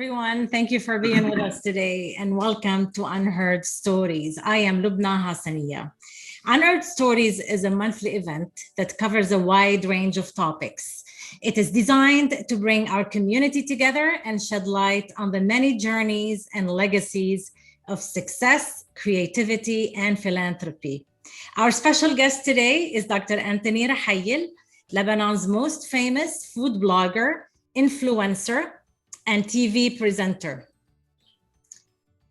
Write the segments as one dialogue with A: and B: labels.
A: everyone. Thank you for being with us today and welcome to Unheard Stories. I am Lubna Hassaniya. Unheard Stories is a monthly event that covers a wide range of topics. It is designed to bring our community together and shed light on the many journeys and legacies of success, creativity, and philanthropy. Our special guest today is Dr. Anthony Rahayel, Lebanon's most famous food blogger, influencer, and TV presenter.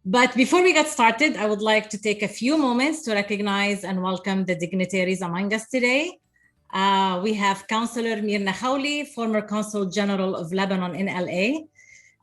A: But before we get started, I would like to take a few moments to recognize and welcome the dignitaries among us today. We have Councillor Mirna Khawli, former Consul General of Lebanon in LA,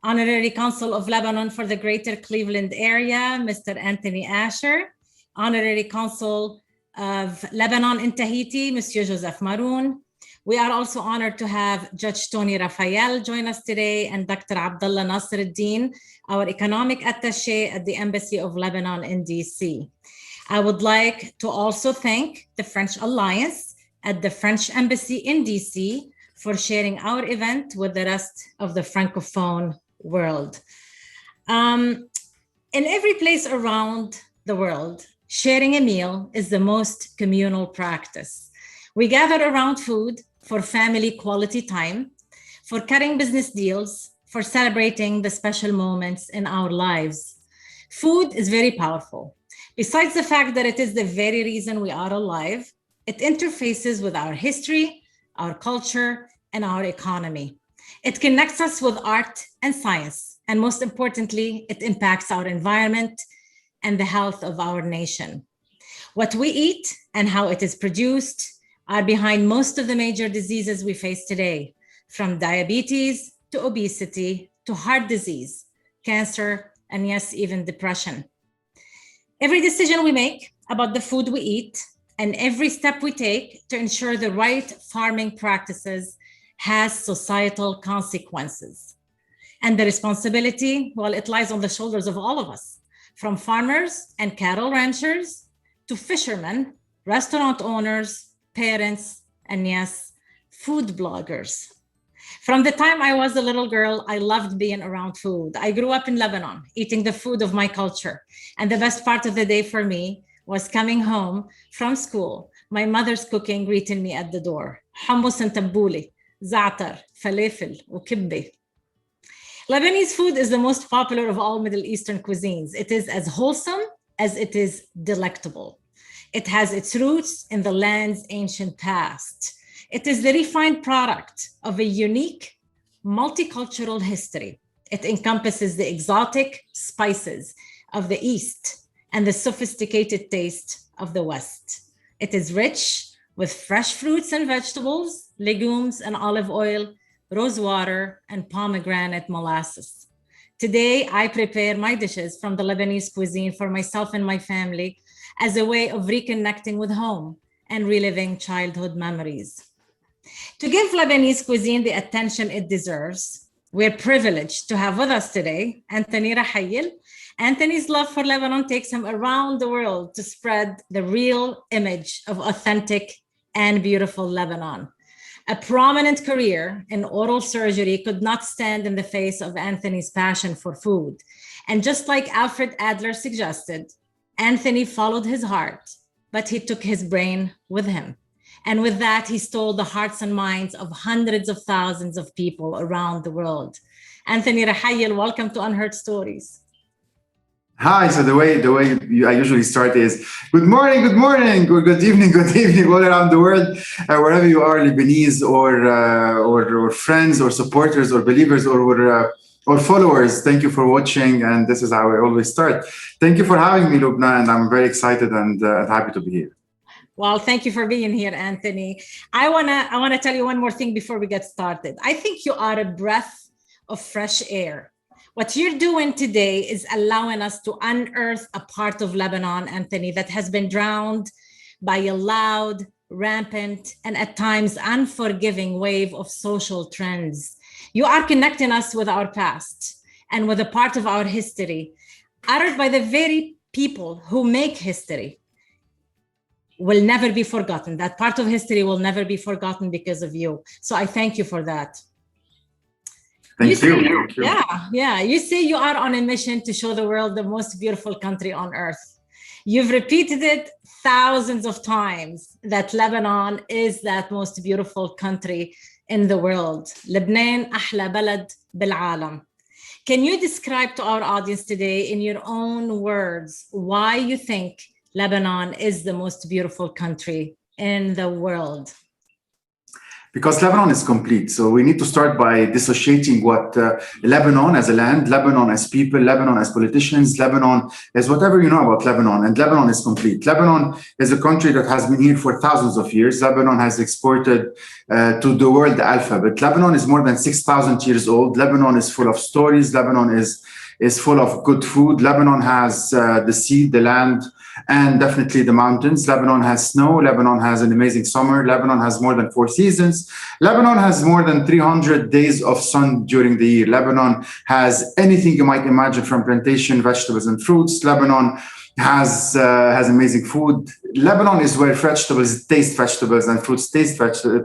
A: Honorary Consul of Lebanon for the Greater Cleveland area, Mr. Anthony Asher, Honorary Consul of Lebanon in Tahiti, Monsieur Joseph Maroon. We are also honored to have Judge Tony Rahayel join us today and Dr. Abdullah Nasruddin, our economic attaché at the Embassy of Lebanon in DC. I would like to also thank the French Alliance at the French Embassy in DC for sharing our event with the rest of the Francophone world. In every place around the world, sharing a meal is the most communal practice. We gather around food for family quality time, for cutting business deals, for celebrating the special moments in our lives. Food is very powerful. Besides the fact that it is the very reason we are alive, it interfaces with our history, our culture, and our economy. It connects us with art and science, and most importantly, it impacts our environment and the health of our nation. What we eat and how it is produced are behind most of the major diseases we face today, from diabetes to obesity to heart disease, cancer, and yes, even depression. Every decision we make about the food we eat and every step we take to ensure the right farming practices has societal consequences. And the responsibility, well, it lies on the shoulders of all of us, from farmers and cattle ranchers to fishermen, restaurant owners, parents, and yes, food bloggers. From the time I was a little girl, I loved being around food. I grew up in Lebanon, eating the food of my culture. And the best part of the day for me was coming home from school, my mother's cooking greeting me at the door. Hummus and tabbouleh, za'atar, falafel, or kibbeh. Lebanese food is the most popular of all Middle Eastern cuisines. It is as wholesome as it is delectable. It has its roots in the land's ancient past. It is the refined product of a unique, multicultural history. It encompasses the exotic spices of the East and the sophisticated taste of the West. It is rich with fresh fruits and vegetables, legumes and olive oil, rose water, and pomegranate molasses. Today, I prepare my dishes from the Lebanese cuisine for myself and my family as a way of reconnecting with home and reliving childhood memories. To give Lebanese cuisine the attention it deserves, we're privileged to have with us today Anthony Rahayel. Anthony's love for Lebanon takes him around the world to spread the real image of authentic and beautiful Lebanon. A prominent career in oral surgery could not stand in the face of Anthony's passion for food. And just like Alfred Adler suggested, Anthony followed his heart, but he took his brain with him. And with that, he stole the hearts and minds of hundreds of thousands of people around the world. Anthony Rahayel, welcome to Unheard Stories.
B: Hi. So the way I usually start is good morning, good evening, all around the world, wherever you are, Lebanese or friends or supporters or believers or followers. Thank you for watching, and this is how I always start. Thank you for having me, Lubna, and I'm very excited and happy to be here.
A: Well, thank you for being here, Anthony. I wanna tell you one more thing before we get started. I think you are a breath of fresh air. What you're doing today is allowing us to unearth a part of Lebanon, Anthony, that has been drowned by a loud, rampant, and at times unforgiving wave of social trends. You are connecting us with our past and with a part of our history, uttered by the very people who make history, will never be forgotten. That part of history will never be forgotten because of you. So I thank you for that.
B: Thank you.
A: Thank you. Yeah. You say you are on a mission to show the world the most beautiful country on earth. You've repeated it thousands of times that Lebanon is that most beautiful country in the world. لبنان أحلى بلد بالعالم. Can you describe to our audience today in your own words why you think Lebanon is the most beautiful country in the world?
B: Because Lebanon is complete. So we need to start by dissociating what Lebanon as a land, Lebanon as people, Lebanon as politicians, Lebanon as whatever you know about Lebanon. And Lebanon is complete. Lebanon is a country that has been here for thousands of years. Lebanon has exported to the world alphabet. Lebanon is more than 6,000 years old. Lebanon is full of stories. Lebanon is full of good food. Lebanon has the sea, the land, and definitely the mountains. Lebanon has snow. Lebanon has an amazing summer. Lebanon has more than 4 seasons. Lebanon has more than 300 days of sun during the year. Lebanon has anything you might imagine, from plantation, vegetables, and fruits. Lebanon has amazing food. Lebanon is where vegetables taste vegetables and fruits taste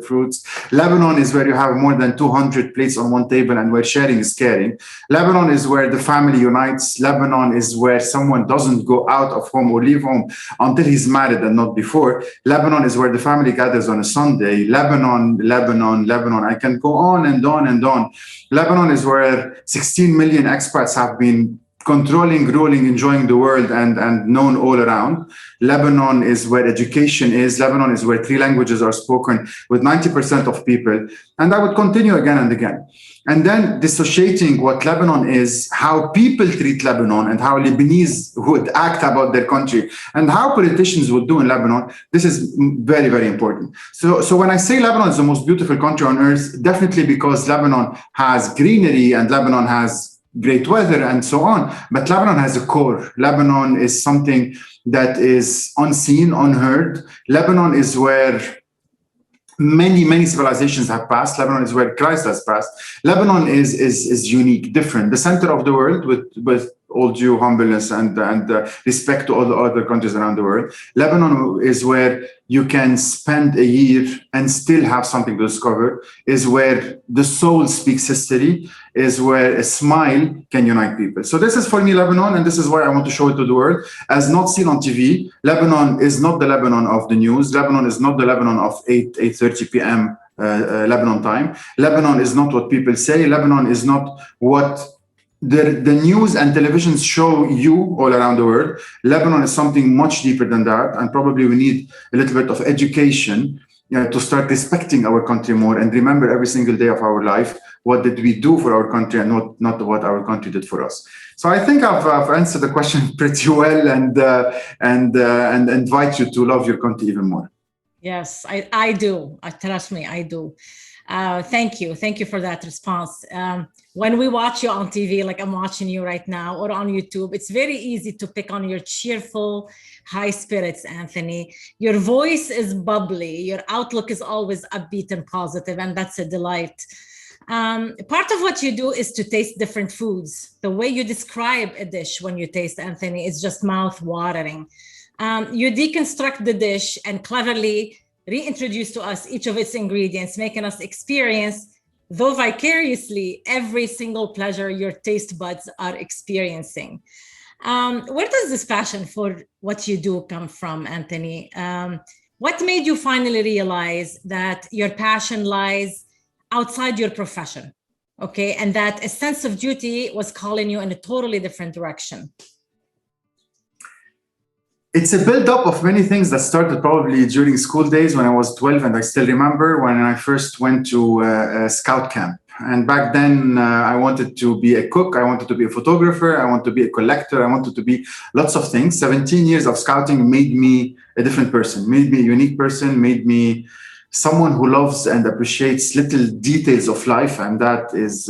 B: fruits. Lebanon is where you have more than 200 plates on one table and where sharing is caring. Lebanon is where the family unites. Lebanon is where someone doesn't go out of home or leave home until he's married and not before. Lebanon is where the family gathers on a Sunday. Lebanon, Lebanon, Lebanon. I can go on and on and on. Lebanon is where 16 million expats have been controlling, ruling, enjoying the world and known all around. Lebanon is where education is. Lebanon is where 3 languages are spoken with 90% of people. And I would continue again and again. And then dissociating what Lebanon is, how people treat Lebanon and how Lebanese would act about their country and how politicians would do in Lebanon. This is very, very important. So when I say Lebanon is the most beautiful country on earth, definitely because Lebanon has greenery and Lebanon has great weather and so on, but Lebanon has a core. Lebanon is something that is unseen, unheard. Lebanon is where many civilizations have passed. Lebanon is where Christ has passed. Lebanon is unique, different, the center of the world with all due humbleness and respect to all the other countries around the world. Lebanon is where you can spend a year and still have something to discover, is where the soul speaks history, is where a smile can unite people. So this is for me Lebanon, and this is why I want to show it to the world. As not seen on TV, Lebanon is not the Lebanon of the news. Lebanon is not the Lebanon of 8:30 p.m. Lebanon time. Lebanon is not what people say. Lebanon is not what the news and televisions show you all around the world. Lebanon is something much deeper than that, and probably we need a little bit of education to start respecting our country more and remember every single day of our life what did we do for our country and not what our country did for us. So I think I've answered the question pretty well, and invite you to love your country even more.
A: Yes, I do. Trust me, I do. Thank you for that response. When we watch you on TV, like I'm watching you right now, or on YouTube, it's very easy to pick on your cheerful, high spirits, Anthony. Your voice is bubbly. Your outlook is always upbeat and positive, and that's a delight. Part of what you do is to taste different foods. The way you describe a dish when you taste, Anthony, is just mouth-watering. You deconstruct the dish and cleverly reintroduce to us each of its ingredients, making us experience, though vicariously, every single pleasure your taste buds are experiencing. Where does this passion for what you do come from, Anthony? What made you finally realize that your passion lies outside your profession, okay? And that a sense of duty was calling you in a totally different direction?
B: It's a build-up of many things that started probably during school days when I was 12, and I still remember when I first went to a scout camp. And back then, I wanted to be a cook, I wanted to be a photographer, I wanted to be a collector, I wanted to be lots of things. 17 years of scouting made me a different person, made me a unique person, made me someone who loves and appreciates little details of life, and that is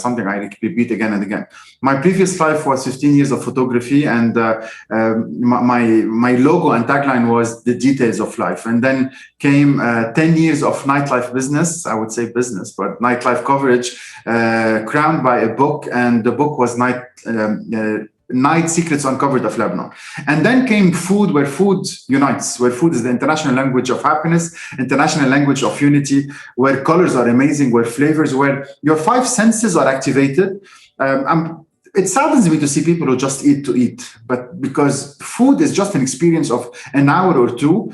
B: something I repeat again and again. My previous life was 15 years of photography, and my logo and tagline was the details of life. And then came 10 years of nightlife business, I would say business, but nightlife coverage, crowned by a book, and the book was night secrets uncovered of Lebanon. And then came food, where food unites, where food is the international language of happiness, international language of unity, where colors are amazing, where flavors, where your five senses are activated. It saddens me to see people who just eat to eat, but because food is just an experience of an hour or two.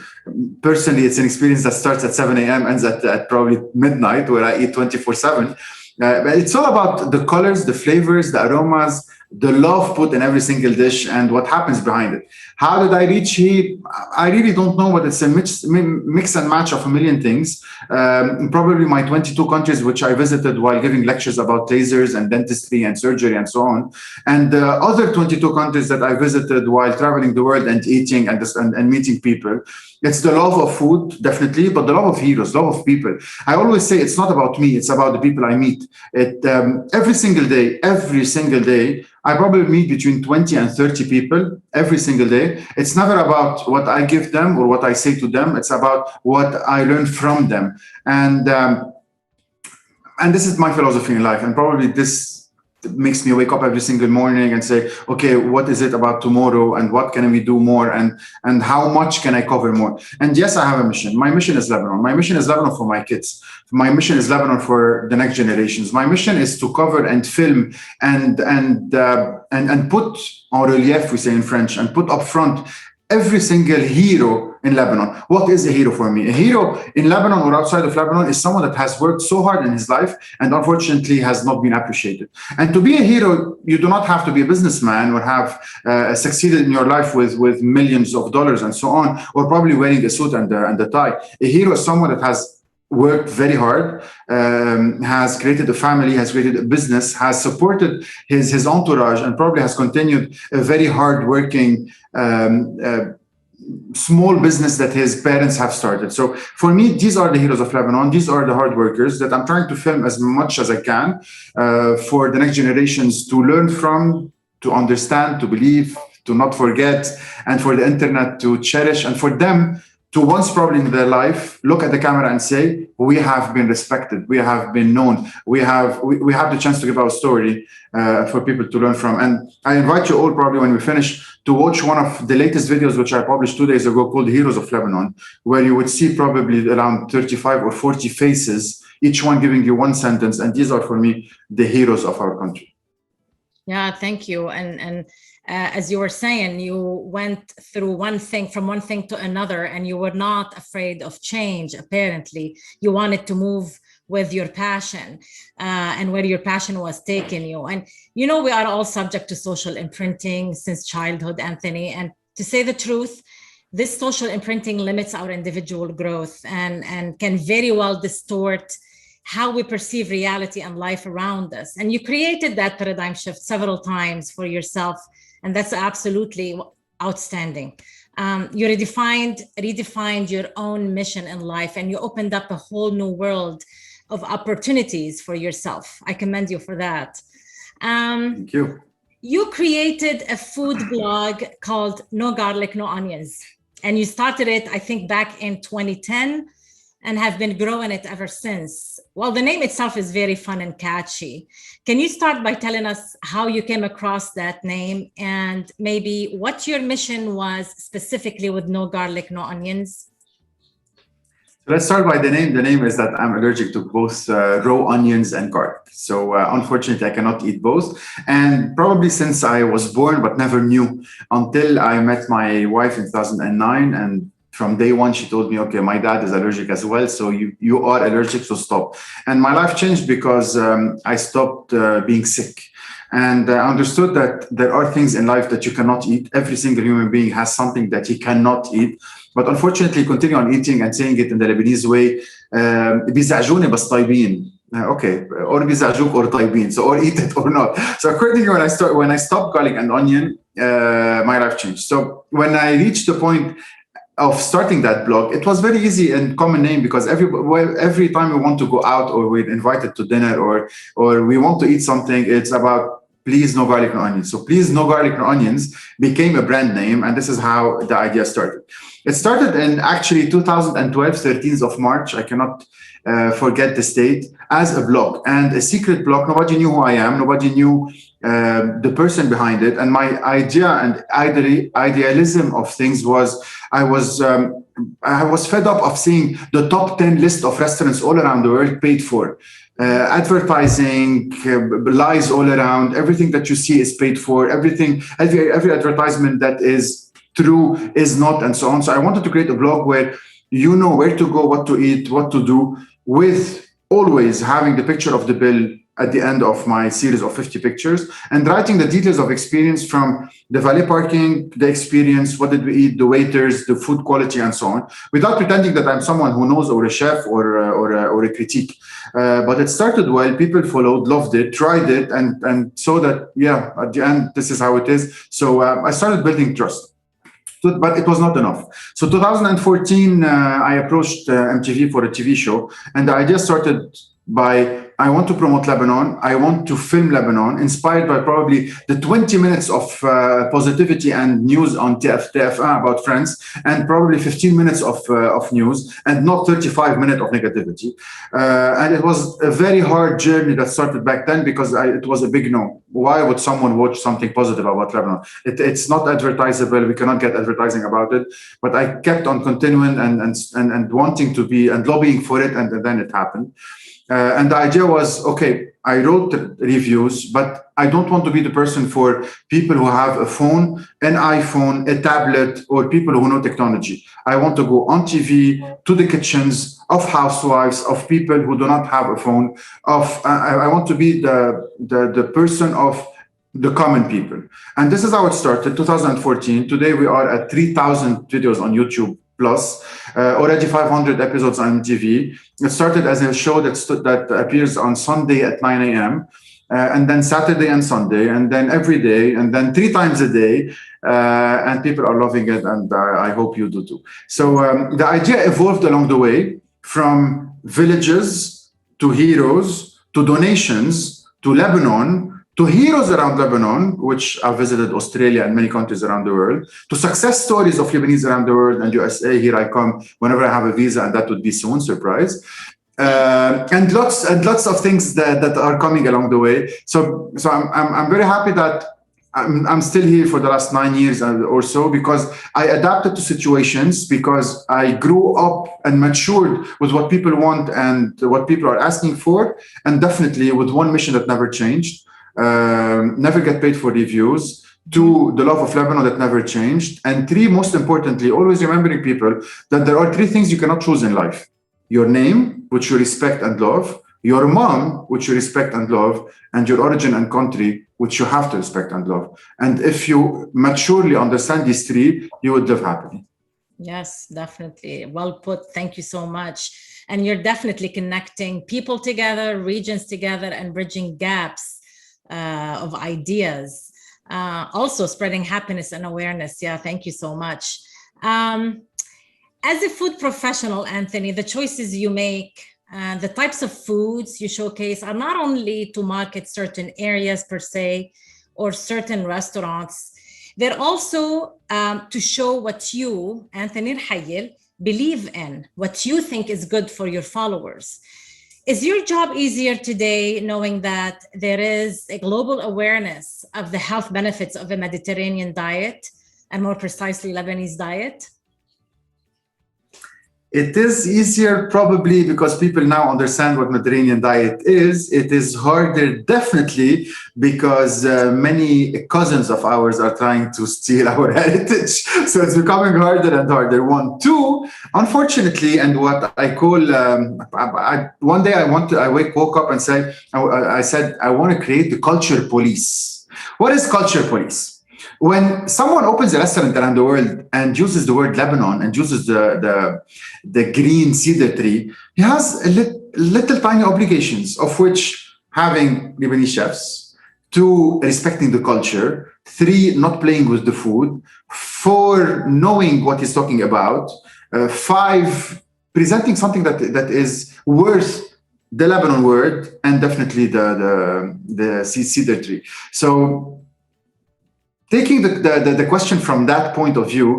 B: Personally, it's an experience that starts at 7 a.m., ends at probably midnight, where I eat 24/7. But it's all about the colors, the flavors, the aromas, the love put in every single dish, and what happens behind it. How did I reach here? I really don't know, but it's a mix and match of a million things. Probably my 22 countries, which I visited while giving lectures about lasers and dentistry and surgery and so on. And the other 22 countries that I visited while traveling the world and eating and meeting people. It's the love of food, definitely, but the love of heroes, love of people. I always say it's not about me, it's about the people I meet. Every single day, I probably meet between 20 and 30 people every single day. It's never about what I give them or what I say to them. It's about what I learn from them. And this is my philosophy in life. And probably this makes me wake up every single morning and say, okay, what is it about tomorrow, and what can we do more, and how much can I cover more? And yes, I have a mission. My mission is Lebanon. My mission is Lebanon for my kids. My mission is Lebanon for the next generations. My mission is to cover and film and put en relief, we say in French, and put up front every single hero in Lebanon. What is a hero for me? A hero in Lebanon or outside of Lebanon is someone that has worked so hard in his life and unfortunately has not been appreciated. And to be a hero, you do not have to be a businessman or have succeeded in your life with millions of dollars and so on, or probably wearing a suit and a tie. A hero is someone that has worked very hard, has created a family, has created a business, has supported his entourage, and probably has continued a very hard-working small business that his parents have started. So for me, these are the heroes of Lebanon. These are the hard workers that I'm trying to film as much as I can for the next generations to learn from, to understand, to believe, to not forget, and for the internet to cherish, and for them to once probably in their life look at the camera and say, we have been respected, we have been known, we have the chance to give our story for people to learn from. And I invite you all probably when we finish to watch one of the latest videos which I published 2 days ago called Heroes of Lebanon, where you would see probably around 35 or 40 faces, each one giving you one sentence. And these are for me the heroes of our country.
A: Yeah, thank you. And as you were saying, you went through from one thing to another, and you were not afraid of change. Apparently, you wanted to move with your passion and where your passion was taking you. And, you know, we are all subject to social imprinting since childhood, Anthony. And to say the truth, this social imprinting limits our individual growth and can very well distort how we perceive reality and life around us. And you created that paradigm shift several times for yourself, and that's absolutely outstanding. You redefined your own mission in life, and you opened up a whole new world of opportunities for yourself. I commend you for that.
B: Thank you.
A: You created a food blog called No Garlic, No Onions, and you started it, I think, back in 2010, and have been growing it ever since. Well, the name itself is very fun and catchy. Can you start by telling us how you came across that name and maybe what your mission was specifically with No Garlic, No Onions?
B: So let's start by the name. The name is that I'm allergic to both raw onions and garlic. So unfortunately, I cannot eat both. And probably since I was born, but never knew until I met my wife in 2009. And from day one, she told me, okay, my dad is allergic as well. So you are allergic, so stop. And my life changed because I stopped being sick. And I understood that there are things in life that you cannot eat. Every single human being has something that he cannot eat. But unfortunately, continue on eating and saying it in the Lebanese way, بيزعجوني بس طيبين. Okay, or بيزعجوك or طيبين. So or eat it or not. So accordingly, when I stopped garlic and onion, my life changed. So when I reached the point of starting that blog, it was very easy and common name because every time we want to go out or we're invited to dinner or we want to eat something, it's about please no garlic, no onions. So please no garlic, no onions became a brand name, and this is how the idea started. It started in actually 2012, 13th of March. I cannot forget the date, as a blog and a secret blog. Nobody knew who I am. Nobody knew the person behind it. And my idea and idealism of things was I was fed up of seeing the top 10 list of restaurants all around the world paid for. Advertising, lies all around. Everything that you see is paid for. Every advertisement that is true is not, and so on. So I wanted to create a blog where you know where to go, what to eat, what to do, with always having the picture of the bill at the end of my series of 50 pictures, and writing the details of experience from the valet parking, the experience, what did we eat, the waiters, the food quality, and so on, without pretending that I'm someone who knows, or a chef, or a critique. But it started well. People followed, loved it, tried it, and saw that, yeah, at the end, this is how it is. So I started building trust. But it was not enough. So 2014, I approached MTV for a TV show, and the idea started by, I want to promote Lebanon. I want to film Lebanon, inspired by probably the 20 minutes of positivity and news on TFA about friends, and probably 15 minutes of news, and not 35 minutes of negativity. And it was a very hard journey that started back then, because it was a big no. Why would someone watch something positive about Lebanon? It's not advertisable. We cannot get advertising about it. But I kept on continuing and wanting to be, and lobbying for it, and then it happened. And the idea was, okay, I wrote the reviews, but I don't want to be the person for people who have a phone, an iPhone, a tablet, or people who know technology. I want to go on TV, to the kitchens of housewives, of people who do not have a phone. I want to be the person of the common people. And this is how it started, 2014. Today we are at 3,000 videos on YouTube plus, already 500 episodes on TV. It started as a show that appears on Sunday at 9 a.m., and then Saturday and Sunday, and then every day, and then 3 times a day. And people are loving it, and I hope you do too. So the idea evolved along the way, from villages to heroes to donations to Lebanon, to heroes around Lebanon, which I've visited Australia and many countries around the world, to success stories of Lebanese around the world and USA. Here I come whenever I have a visa, and that would be soon, surprise. And lots of things that are coming along the way. So I'm very happy that I'm still here for the last 9 years or so, because I adapted to situations, because I grew up and matured with what people want and what people are asking for, and definitely with one mission that never changed. Never get paid for reviews. 2, the love of Lebanon that never changed. And 3, most importantly, always remembering people that there are 3 things you cannot choose in life: your name, which you respect and love; your mom, which you respect and love; and your origin and country, which you have to respect and love. And if you maturely understand these 3, you would live happily.
A: Yes, definitely. Well put. Thank you so much. And you're definitely connecting people together, regions together, and bridging gaps of ideas. Also spreading happiness and awareness. Yeah, thank you so much. As a food professional, Anthony, the choices you make, the types of foods you showcase are not only to market certain areas per se, or certain restaurants. They're also to show what you, Anthony Rahayel, believe in, what you think is good for your followers. Is your job easier today knowing that there is a global awareness of the health benefits of a Mediterranean diet, and more precisely Lebanese diet?
B: It is easier probably because people now understand what Mediterranean diet is. It is harder definitely because many cousins of ours are trying to steal our heritage. So it's becoming harder and harder. 1, 2, unfortunately, and what I call, one day I woke up and said, I said, I want to create the culture police. What is culture police? When someone opens a restaurant around the world and uses the word Lebanon and uses the green cedar tree, he has little tiny obligations, of which having Lebanese chefs, 2, respecting the culture, 3, not playing with the food, 4, knowing what he's talking about, 5, presenting something that is worth the Lebanon word, and definitely the cedar tree. So taking the question from that point of view,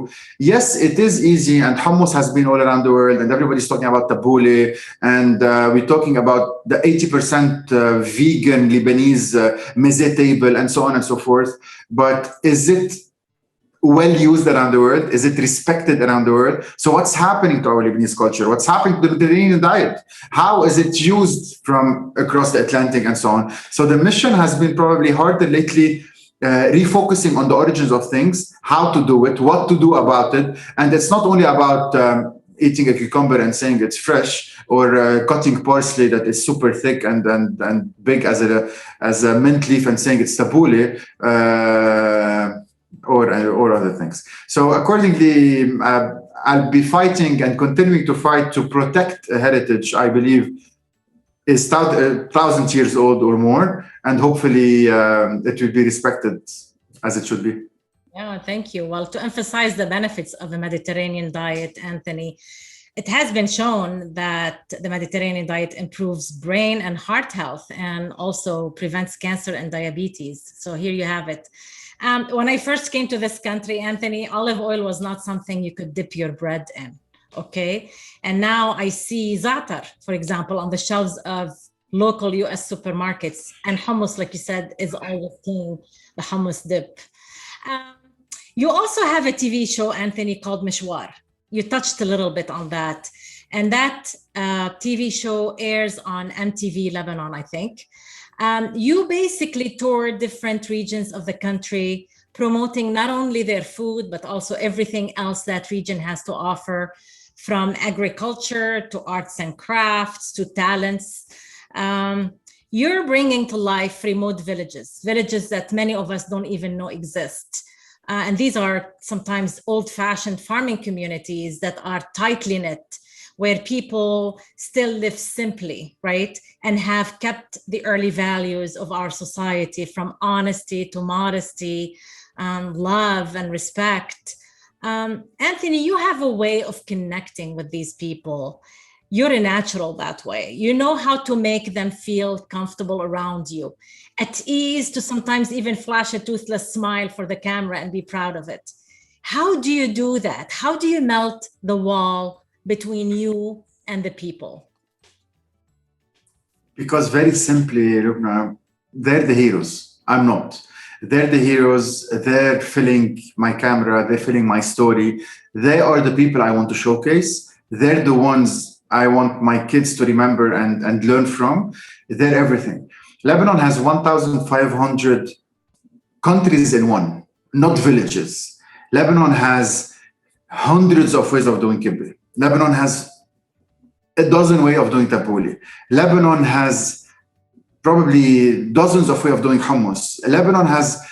B: yes, it is easy, and hummus has been all around the world, and everybody's talking about tabbouleh, and we're talking about the 80% vegan Lebanese meze table, and so on and so forth. But is it well used around the world? Is it respected around the world? So what's happening to our Lebanese culture? What's happening to the Mediterranean diet? How is it used from across the Atlantic and so on? So the mission has been probably harder lately, refocusing on the origins of things, how to do it, what to do about it. And it's not only about eating a cucumber and saying it's fresh, or cutting parsley that is super thick and big as a mint leaf and saying it's tabbouleh, or other things. So accordingly, I'll be fighting and continuing to fight to protect a heritage I believe is 1,000 years old or more, and hopefully it will be respected as it should be.
A: Yeah, thank you. Well, to emphasize the benefits of the Mediterranean diet, Anthony, it has been shown that the Mediterranean diet improves brain and heart health and also prevents cancer and diabetes. So here you have it. When I first came to this country, Anthony, olive oil was not something you could dip your bread in. Okay. And now I see za'atar, for example, on the shelves of local US supermarkets, and hummus, like you said, is always king, the hummus dip. You also have a TV show, Anthony, called Mishwar. You touched a little bit on that. And that TV show airs on MTV Lebanon, I think. You basically tour different regions of the country, promoting not only their food, but also everything else that region has to offer, from agriculture to arts and crafts to talents. You're bringing to life remote villages that many of us don't even know exist. And these are sometimes old-fashioned farming communities that are tightly knit, where people still live simply, right? And have kept the early values of our society, from honesty to modesty, love and respect. Anthony, you have a way of connecting with these people. You're a natural that way. You know how to make them feel comfortable around you, at ease, to sometimes even flash a toothless smile for the camera and be proud of it. How do you do that? How do you melt the wall between you and the people?
B: Because very simply, Lubna, they're the heroes. I'm not. They're the heroes. They're filling my camera. They're filling my story. They are the people I want to showcase. They're the ones I want my kids to remember and learn from. They're everything. Lebanon has 1,500 countries in one, not villages. Lebanon has hundreds of ways of doing kibbeh. Lebanon has a dozen ways of doing tabbouleh. Lebanon has probably dozens of ways of doing hummus. Lebanon has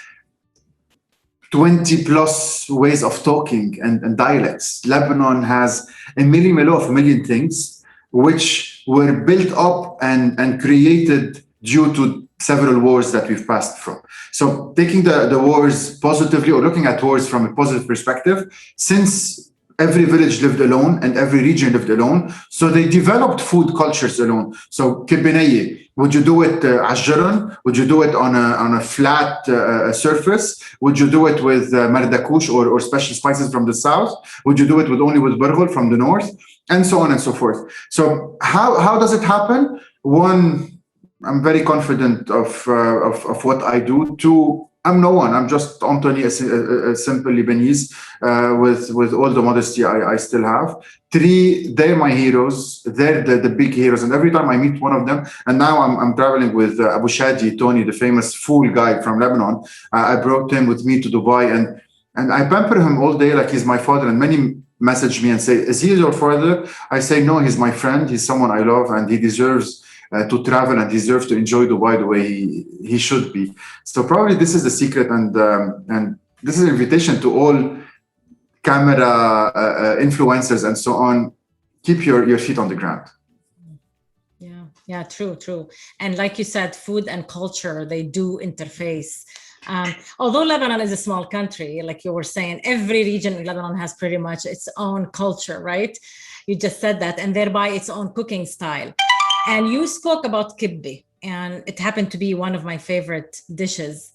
B: 20 plus ways of talking and dialects. Lebanon has a million things which were built up and created due to several wars that we've passed from. So taking the wars positively, or looking at wars from a positive perspective, since every village lived alone and every region lived alone, so they developed food cultures alone. So kibbeh, would you do it ashjaran? Would you do it on a flat surface? Would you do it with mardakush or special spices from the south? Would you do it only with burghul from the north? And so on and so forth. So how does it happen? One, I'm very confident of what I do. Two, I'm no one. I'm just Anthony, a simple Lebanese with all the modesty I still have. Three, they're my heroes. They're the big heroes. And every time I meet one of them, and now I'm traveling with Abu Shadi, Tony, the famous fool guy from Lebanon. I brought him with me to Dubai, and I pamper him all day like he's my father. And many message me and say, is he your father? I say, no, he's my friend. He's someone I love, and he deserves to travel and deserve to enjoy Dubai the way he should be. So probably this is the secret, and this is an invitation to all camera influencers and so on. Keep your feet on the ground.
A: Yeah, true. And like you said, food and culture, they do interface. Although Lebanon is a small country, like you were saying, every region in Lebanon has pretty much its own culture, right? You just said that, and thereby its own cooking style. And you spoke about kibbeh, and it happened to be one of my favorite dishes.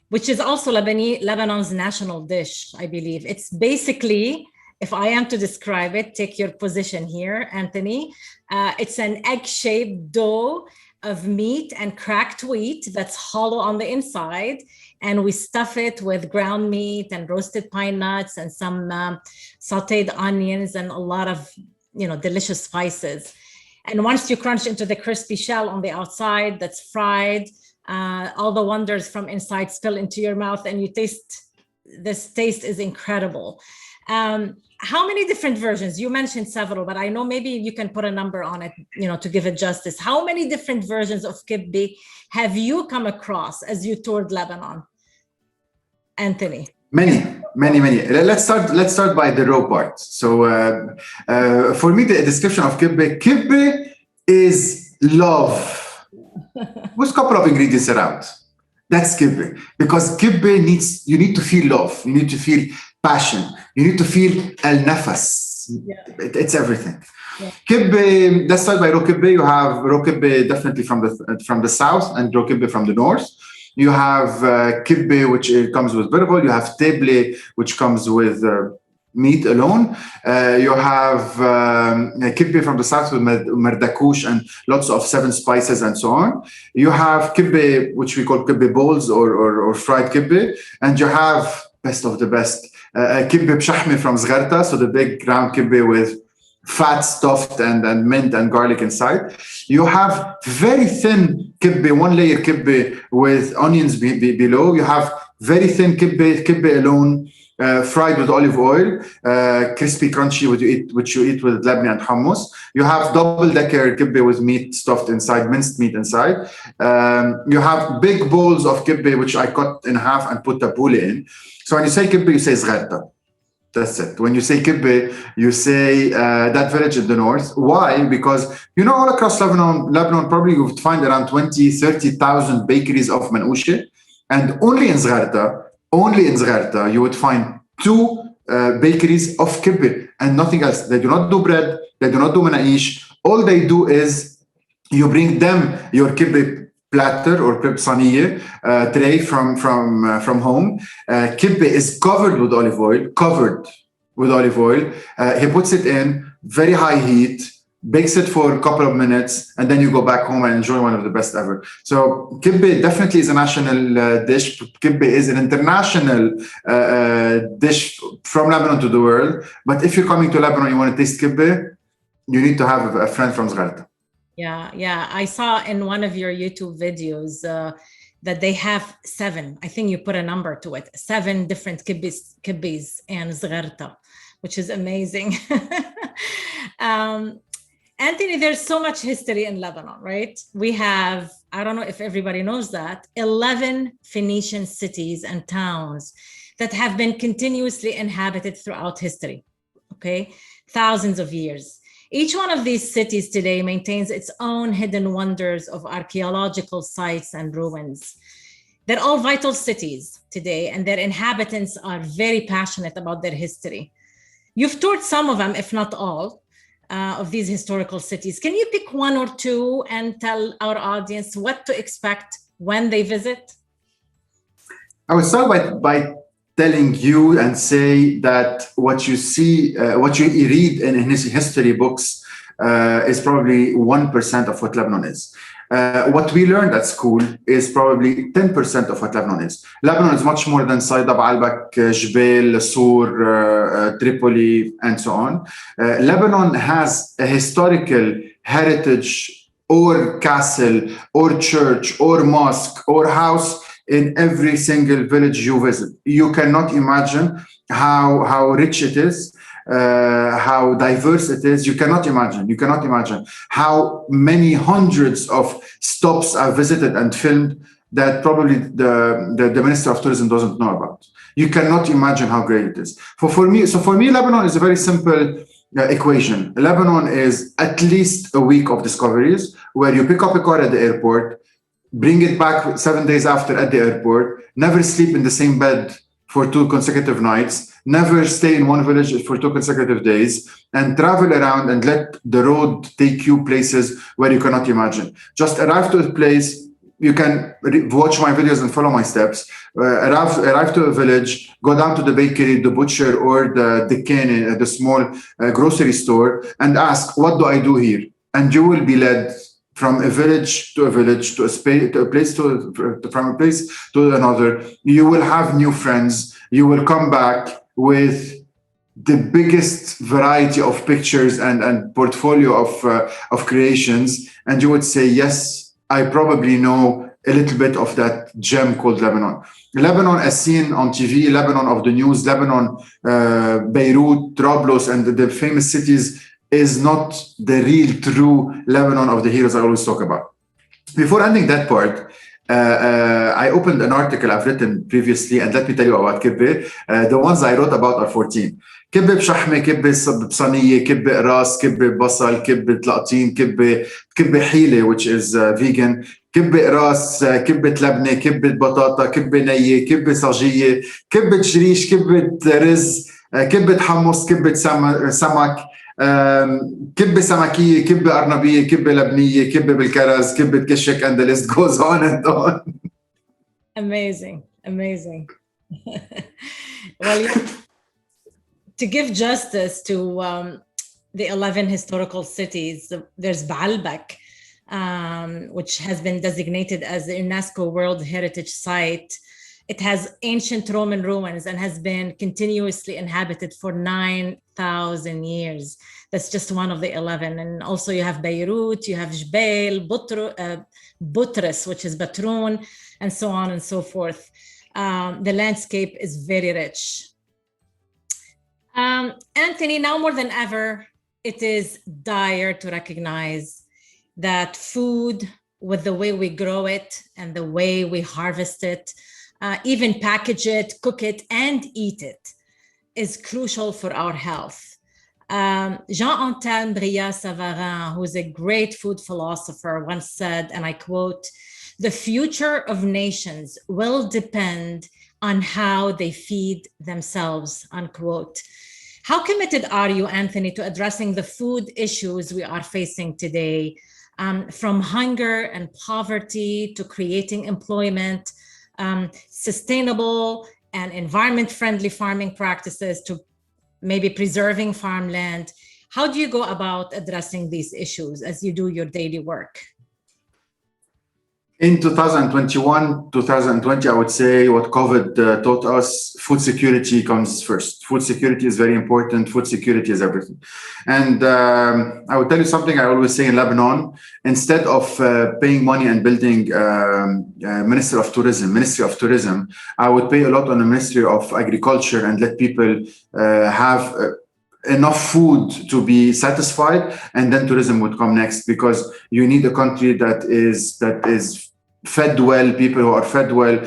A: which is also Lebanon's national dish, I believe. It's basically, if I am to describe it, take your position here, Anthony. It's an egg-shaped dough of meat and cracked wheat that's hollow on the inside. And we stuff it with ground meat and roasted pine nuts and some sauteed onions and a lot of, delicious spices. And once you crunch into the crispy shell on the outside that's fried, all the wonders from inside spill into your mouth and you taste, this taste is incredible. How many different versions? You mentioned several, but I know maybe you can put a number on it, to give it justice. How many different versions of kibbeh have you come across as you toured Lebanon, Anthony?
B: Many. Let's start by the raw part. So for me, the description of kibbeh is love with a couple of ingredients around. That's kibbeh, because kibbeh you need to feel love, you need to feel passion, you need to feel al-nafas. It's everything. Kibbeh, let's start by raw kibbeh. You have raw kibbeh definitely from the south and raw kibbeh from the north. You have kibbeh, which comes with vegetable. You have teble, which comes with meat alone. You have kibbeh from the south with merdakoush and lots of 7 spices and so on. You have kibbeh, which we call kibbeh bowls or fried kibbeh. And you have, best of the best, kibbeh b'shahmi from Zgharta, so the big round kibbeh with fat stuffed and mint and garlic inside. You have very thin kibbeh, 1 layer kibbeh with onions below. You have very thin kibbeh alone, fried with olive oil, crispy, crunchy, which you eat with labneh and hummus. You have double-decker kibbeh with meat stuffed inside, minced meat inside. You have big bowls of kibbeh, which I cut in half and put tabbouleh in. So when you say kibbeh, you say Zgharta. That's it. When you say kibbeh, you say that village in the north. Why? Because, all across Lebanon probably you would find around 20, 30,000 bakeries of manouche. And only in Zgharta, you would find 2 bakeries of kibbeh and nothing else. They do not do bread. They do not do manaish. All they do is you bring them your kibbeh platter or kibbeh saniyeh tray from home. Kibbeh is covered with olive oil. He puts it in very high heat, bakes it for a couple of minutes, and then you go back home and enjoy one of the best ever. So kibbeh definitely is a national dish. Kibbeh is an international dish from Lebanon to the world. But if you're coming to Lebanon, you want to taste kibbeh, you need to have a friend from Zgharta.
A: Yeah. I saw in one of your YouTube videos that they have 7. I think you put a number to it. 7 different kibbehs in Zgharta, which is amazing. Anthony, there's so much history in Lebanon, right? We have, I don't know if everybody knows that, 11 Phoenician cities and towns that have been continuously inhabited throughout history, okay? Thousands of years. Each one of these cities today maintains its own hidden wonders of archaeological sites and ruins. They're all vital cities today, and their inhabitants are very passionate about their history. You've toured some of them, if not all, of these historical cities. Can you pick 1 or 2 and tell our audience what to expect when they visit?
B: I would start by telling you and say that what you see, what you read in history books is probably 1% of what Lebanon is. What we learned at school is probably 10% of what Lebanon is. Lebanon is much more than Saida, Baalbek, Jbel, Sur, Tripoli, and so on. Lebanon has a historical heritage or castle or church or mosque or house in every single village you visit. You cannot imagine how rich it is, how diverse it is. You cannot imagine how many hundreds of stops I've visited and filmed that probably the Minister of Tourism doesn't know about. You cannot imagine how great it is. For me, Lebanon is a very simple equation. Lebanon is at least a week of discoveries where you pick up a car at the airport, bring it back 7 days after at the airport, never sleep in the same bed for 2 consecutive nights, never stay in one village for 2 consecutive days, and travel around and let the road take you places where you cannot imagine. Just arrive to a place, you can watch my videos and follow my steps. Arrive to a village, go down to the bakery, the butcher, or the dukkan, the small grocery store, and ask, what do I do here? And you will be led from a village to a village, to a space, to a place, from a place to another. You will have new friends. You will come back with the biggest variety of pictures and portfolio of creations, and you would say, yes, I probably know a little bit of that gem called Lebanon. Lebanon as seen on TV, Lebanon of the news, Lebanon, Beirut, Trablus, and the famous cities is not the real true Lebanon of the heroes I always talk about. Before ending that part, I opened an article I've written previously, and let me tell you about kibbeh. The ones I wrote about are 14. كبة بشحمة، كبة بصينية، كبة قراص، كبة بصل، كبة تلقطين، كبة حيلة which is vegan، كبة قراص، كبة لبنة، كبة بطاطا، كبة نية، كبة صاجية، كبة شريش، كبة رز، كبة حمص، كبة سمك، كبة سمكية، كبة أرنبية، كبة لبنية، كبة بالكرز، كبة كشك، and the list goes on and on.
A: Amazing. Well, to give justice to the 11 historical cities, there's Baalbek, which has been designated as a UNESCO World Heritage Site. It has ancient Roman ruins and has been continuously inhabited for 9,000 years. That's just one of the 11. And also you have Beirut, you have Jbeil, Butrus, which is Batroun, and so on and so forth. The landscape is very rich. Anthony, now more than ever, it is dire to recognize that food, with the way we grow it and the way we harvest it, even package it, cook it, and eat it, is crucial for our health. Jean-Antoine Brillat-Savarin, who's a great food philosopher, once said, and I quote, "The future of nations will depend on how they feed themselves," unquote. How committed are you, Anthony, to addressing the food issues we are facing today, from hunger and poverty to creating employment, sustainable and environment-friendly farming practices to maybe preserving farmland? How do you go about addressing these issues as you do your daily work?
B: In 2021, 2020, I would say what COVID taught us, food security comes first. Food security is very important. Food security is everything. And I would tell you something I always say in Lebanon: instead of paying money and building Ministry of Tourism, I would pay a lot on the Ministry of Agriculture and let people have enough food to be satisfied, and then tourism would come next, because you need a country that is fed well, people who are fed well,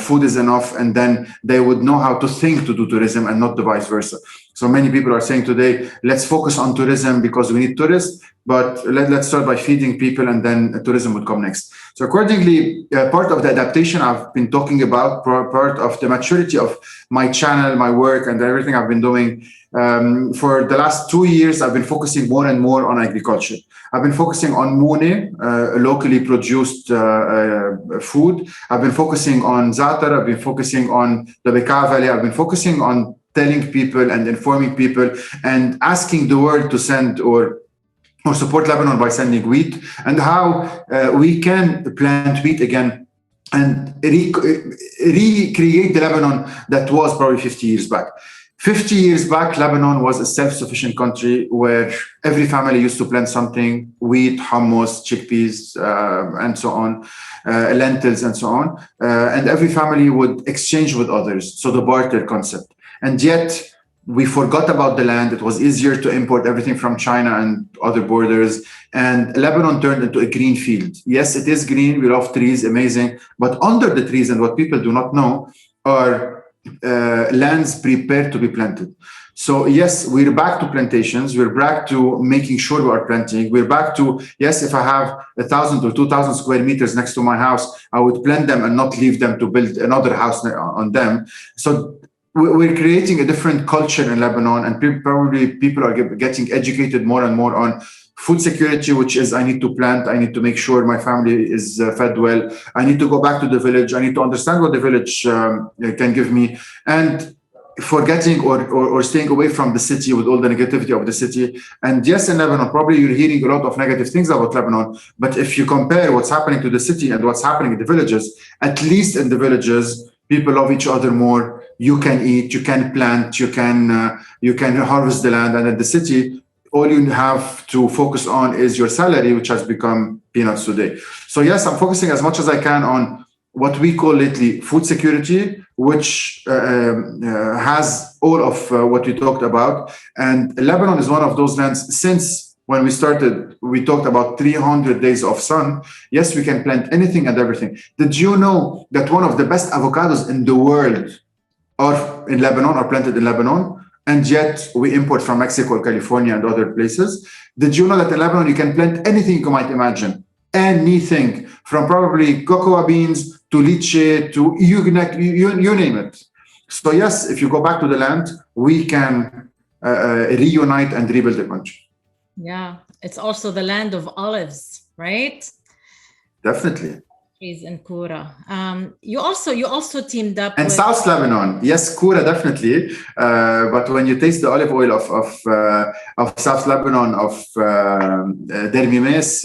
B: food is enough, and then they would know how to think to do tourism and not the vice versa. So many people are saying today, let's focus on tourism because we need tourists, but let's start by feeding people, and then tourism would come next. So accordingly, part of the adaptation I've been talking about, part of the maturity of my channel, my work, and everything I've been doing, for the last 2 years, I've been focusing more and more on agriculture. I've been focusing on Moune, locally produced food. I've been focusing on Za'atar. I've been focusing on the Bekaa Valley. I've been focusing on telling people and informing people and asking the world to send or support Lebanon by sending wheat, and how we can plant wheat again and recreate the Lebanon that was probably 50 years back. 50 years back, Lebanon was a self-sufficient country where every family used to plant something: wheat, hummus, chickpeas, and so on, lentils, and so on. And every family would exchange with others. So the barter concept. And yet we forgot about the land. It was easier to import everything from China and other borders. And Lebanon turned into a green field. Yes, it is green. We love trees, amazing. But under the trees, and what people do not know, are lands prepared to be planted. So yes, we're back to plantations. We're back to making sure we are planting. We're back to, yes, if I have 1,000 or 2,000 square meters next to my house, I would plant them and not leave them to build another house on them. So we're creating a different culture in Lebanon, and probably people are getting educated more and more on food security, which is I need to plant, I need to make sure my family is fed well. I need to go back to the village. I need to understand what the village can give me. And forgetting or staying away from the city with all the negativity of the city. And yes, in Lebanon, probably you're hearing a lot of negative things about Lebanon. But if you compare what's happening to the city and what's happening in the villages, at least in the villages, people love each other more. You can eat, you can plant, you can harvest the land. And at the city, all you have to focus on is your salary, which has become peanuts today. So yes, I'm focusing as much as I can on what we call lately food security, which has all of what we talked about. And Lebanon is one of those lands. Since when we started, we talked about 300 days of sun. Yes, we can plant anything and everything. Did you know that one of the best avocados in the world are in Lebanon, are planted in Lebanon? And yet we import from Mexico, California, and other places. Did you know that in Lebanon you can plant anything you might imagine? Anything, from probably cocoa beans to lychee to you name it. So yes, if you go back to the land, we can reunite and rebuild the country.
A: Yeah, it's also the land of olives, right?
B: Definitely.
A: In Kura. You also teamed up
B: and
A: with
B: South Lebanon. Yes, Kura definitely. But when you taste the olive oil of South Lebanon, of Dermimes,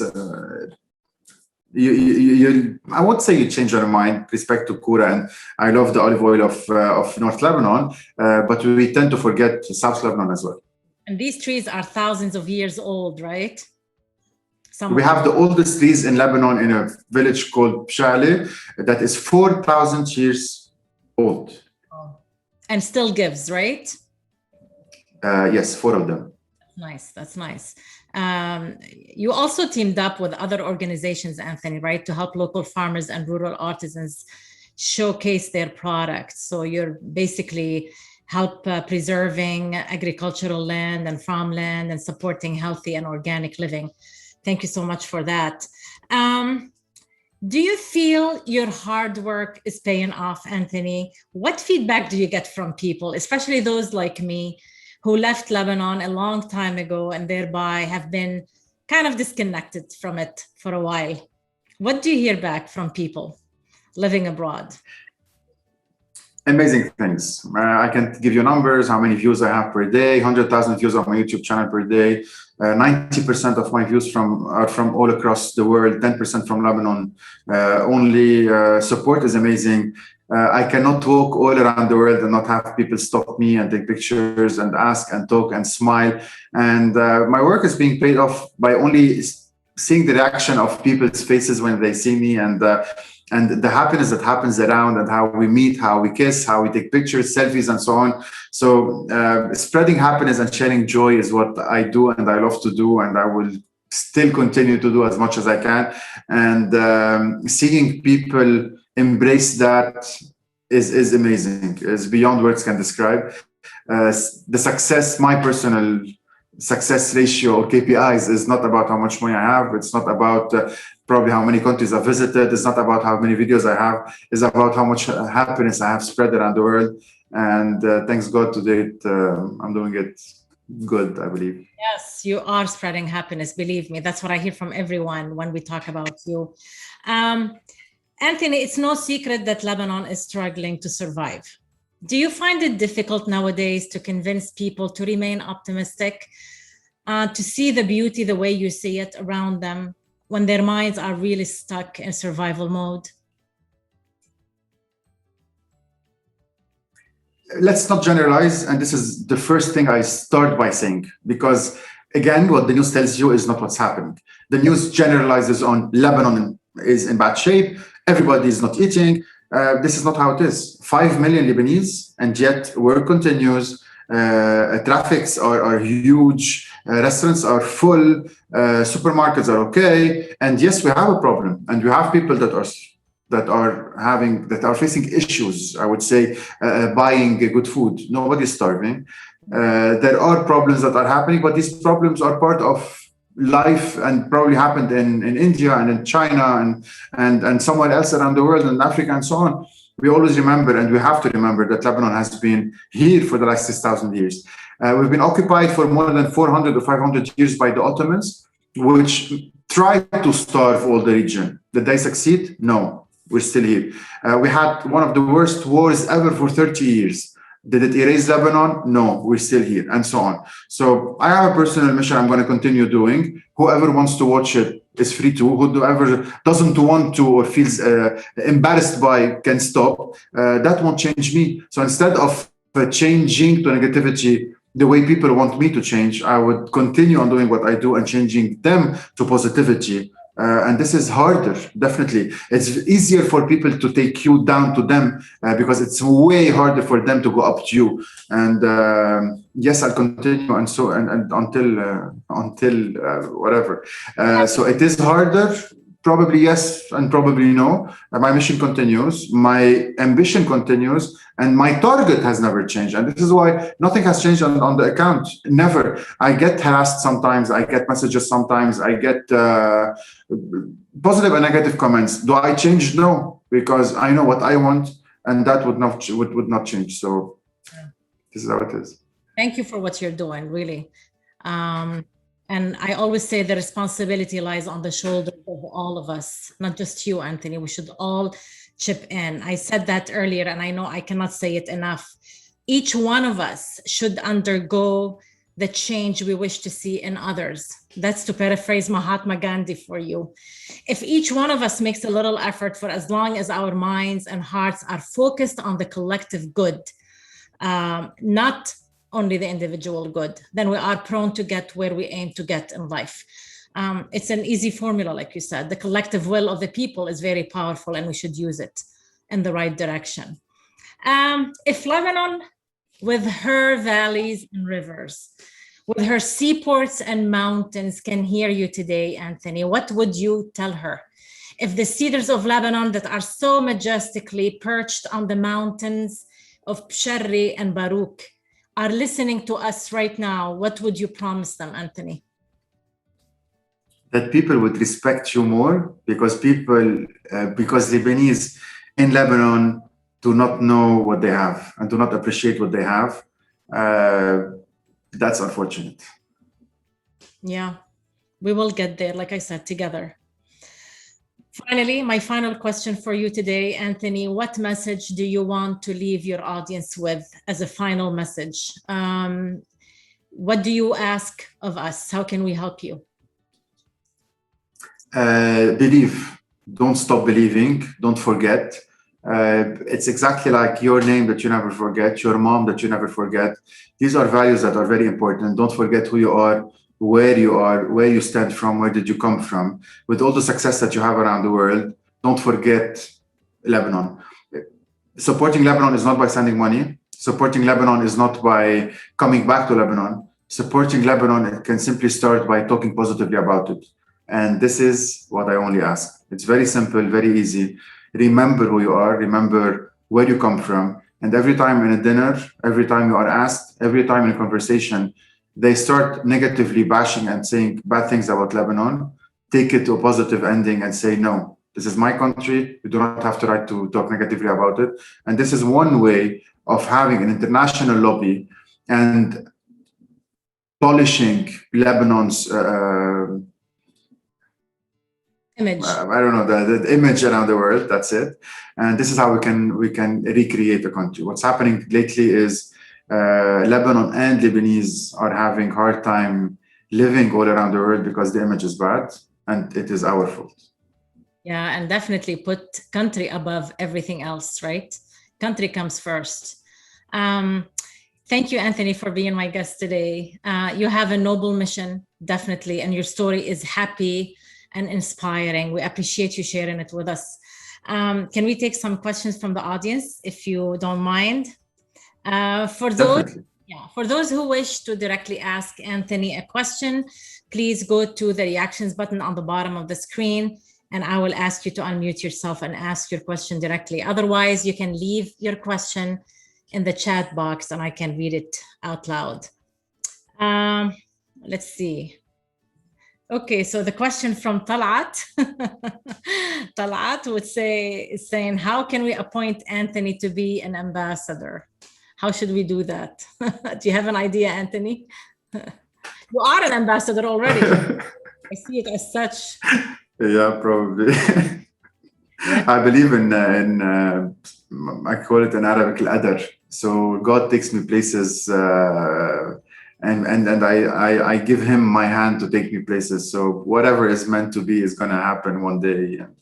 B: I won't say you change your mind with respect to Kura, and I love the olive oil of North Lebanon, but we tend to forget South Lebanon as well.
A: And these trees are thousands of years old, right?
B: We have the oldest trees in Lebanon in a village called Pshale that is 4,000 years old.
A: Oh. And still gives, right?
B: Yes, 4 of them.
A: Nice, that's nice. You also teamed up with other organizations, Anthony, right, to help local farmers and rural artisans showcase their products. So you're basically help preserving agricultural land and farmland and supporting healthy and organic living. Thank you so much for that. Do you feel your hard work is paying off, Anthony? What feedback do you get from people, especially those like me who left Lebanon a long time ago and thereby have been kind of disconnected from it for a while? What do you hear back from people living abroad?
B: Amazing things. I can give you numbers, how many views I have per day, 100,000 views on my YouTube channel per day. 90% of my views are from all across the world, 10% from Lebanon. Only support is amazing. I cannot walk all around the world and not have people stop me and take pictures and ask and talk and smile. And my work is being paid off by only seeing the reaction of people's faces when they see me, and the happiness that happens around, and how we meet, how we kiss, how we take pictures, selfies, and so on. So spreading happiness and sharing joy is what I do, and I love to do, and I will still continue to do as much as I can. And seeing people embrace that is amazing. It's beyond words can describe. The success, my personal success ratio or KPIs, is not about how much money I have. It's not about probably how many countries I've visited. It's not about how many videos I have. It's about how much happiness I have spread around the world. And thanks God to date, I'm doing it good, I believe.
A: Yes, you are spreading happiness. Believe me, that's what I hear from everyone when we talk about you. Anthony, it's no secret that Lebanon is struggling to survive. Do you find it difficult nowadays to convince people to remain optimistic, to see the beauty the way you see it around them when their minds are really stuck in survival mode?
B: Let's not generalize. And this is the first thing I start by saying, because again, what the news tells you is not what's happening. The news generalizes on Lebanon is in bad shape. Everybody is not eating. This is not how it is. 5 million Lebanese, and yet work continues. Traffics are huge. Restaurants are full. Supermarkets are okay. And yes, we have a problem, and we have people that are facing issues. I would say buying good food. Nobody's starving. There are problems that are happening, but these problems are part of life and probably happened in India and in China and somewhere else around the world, in Africa and so on. We always remember, and we have to remember, that Lebanon has been here for the last 6,000 years. We've been occupied for more than 400 or 500 years by the Ottomans. which tried to starve all the region. Did they succeed? No, we're still here. We had one of the worst wars ever for 30 years. Did it erase Lebanon? No, we're still here, and so on. So I have a personal mission I'm going to continue doing. Whoever wants to watch it is free to. Whoever doesn't want to or feels embarrassed by can stop. That won't change me. So instead of changing to negativity the way people want me to change, I would continue on doing what I do and changing them to positivity. And this is harder, definitely. It's easier for people to take you down to them because it's way harder for them to go up to you. And yes, I'll continue and so and until whatever. So it is harder. Probably yes and probably no. My mission continues, my ambition continues, and my target has never changed. And this is why nothing has changed on the account. Never. I get harassed sometimes. I get messages sometimes. I get positive and negative comments. Do I change? No, because I know what I want, and that would not change. So this is how it is.
A: Thank you for what you're doing, really. And I always say the responsibility lies on the shoulders of all of us, not just you, Anthony. We should all chip in. I said that earlier, and I know I cannot say it enough. Each one of us should undergo the change we wish to see in others. That's to paraphrase Mahatma Gandhi for you. If each one of us makes a little effort, for as long as our minds and hearts are focused on the collective good, not only the individual good, then we are prone to get where we aim to get in life. It's an easy formula, like you said. The collective will of the people is very powerful, and we should use it in the right direction. If Lebanon, with her valleys and rivers, with her seaports and mountains, can hear you today, Anthony, what would you tell her? If the cedars of Lebanon that are so majestically perched on the mountains of Psharri and Baruch are listening to us right now, what would you promise them, Anthony?
B: That people would respect you more because Lebanese in Lebanon do not know what they have and do not appreciate what they have. That's unfortunate.
A: Yeah, we will get there, like I said, together. Finally, my final question for you today, Anthony, what message do you want to leave your audience with as a final message? What do you ask of us? How can we help you?
B: Believe. Don't stop believing. Don't forget. It's exactly like your name that you never forget, your mom that you never forget. These are values that are very important. Don't forget who you are, where you stand from, where did you come from. With all the success that you have around the world, don't forget Lebanon. Supporting Lebanon is not by sending money. Supporting Lebanon is not by coming back to Lebanon. Supporting Lebanon can simply start by talking positively about it. And this is what I only ask. It's very simple, very easy. Remember who you are, remember where you come from. And every time in a dinner, every time you are asked, every time in a conversation, they start negatively bashing and saying bad things about Lebanon, take it to a positive ending and say, no, this is my country. You do not have the right to talk negatively about it. And this is one way of having an international lobby and polishing Lebanon's
A: image.
B: I don't know, the image around the world. That's it. And this is how we can recreate the country. What's happening lately is Lebanon and Lebanese are having hard time living all around the world because the image is bad, and it is our fault.
A: Yeah, and definitely put country above everything else, right? Country comes first. Thank you, Anthony, for being my guest today. You have a noble mission, definitely, and your story is happy and inspiring. We appreciate you sharing it with us. Can we take some questions from the audience, if you don't mind? For those who wish to directly ask Anthony a question, please go to the reactions button on the bottom of the screen, and I will ask you to unmute yourself and ask your question directly. Otherwise, you can leave your question in the chat box and I can read it out loud. Let's see. Okay, so the question from Talat. Talat is saying, how can we appoint Anthony to be an ambassador? How should we do that? Do you have an idea, Anthony? You are an ambassador already. I see it as such.
B: Yeah, probably.
A: Yeah.
B: I believe I call it in Arabic al-adar. So God takes me places, and I give him my hand to take me places. So whatever is meant to be is going to happen one day. And